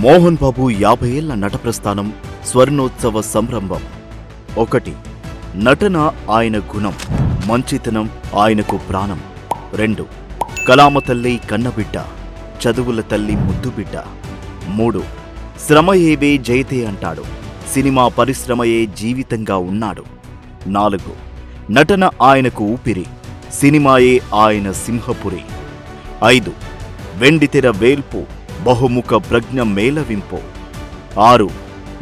మోహన్ బాబు 50 ఏళ్ల నట ప్రస్థానం స్వర్ణోత్సవ సంరంభం. 1. నటన ఆయన గుణం, మంచితనం ఆయనకు ప్రాణం. 2. కళామ తల్లి కన్నబిడ్డ, చదువుల తల్లి ముద్దుబిడ్డ. 3. శ్రమయేవే జయతే అంటాడు, సినిమా పరిశ్రమయే జీవితంగా ఉన్నాడు. 4. నటన ఆయనకు ఊపిరి, సినిమాయే ఆయన సింహపురి. 5. వెండితెర వేల్పు, బహుముఖ ప్రజ్ఞ మేళవింపు. 6.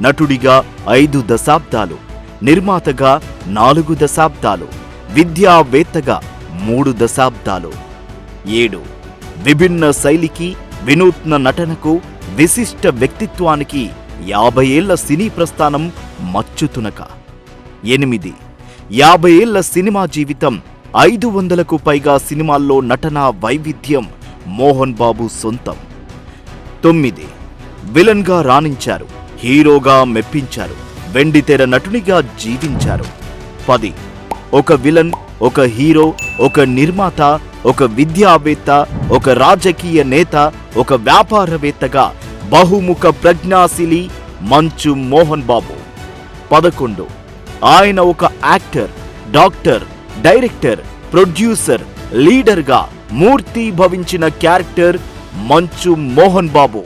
నటుడిగా 5 దశాబ్దాలు, నిర్మాతగా 4 దశాబ్దాలు, విద్యావేత్తగా 3 దశాబ్దాలు. 7. విభిన్న శైలికి, వినూత్న నటనకు, విశిష్ట వ్యక్తిత్వానికి 50 ఏళ్ల సినీ ప్రస్థానం మచ్చుతునక. 8. 50 ఏళ్ల సినిమా జీవితం, 500కు పైగా సినిమాల్లో నటనా వైవిధ్యం మోహన్ బాబు సొంతం. 9. విలన్గా రాణించారు, హీరోగా మెప్పించారు, వెండితెర నటునిగా జీవించారు. 10. ఒక విలన్, ఒక హీరో, ఒక నిర్మాత, ఒక విద్యావేత్త, ఒక రాజకీయ నేత, ఒక వ్యాపారవేత్తగా బహుముఖ ప్రజ్ఞాశీలి మంచు మోహన్ బాబు. 11. ఆయన ఒక యాక్టర్, డాక్టర్, డైరెక్టర్, ప్రొడ్యూసర్, లీడర్గా మూర్తి భవించిన క్యారెక్టర్ మంచు మోహన్ బాబు.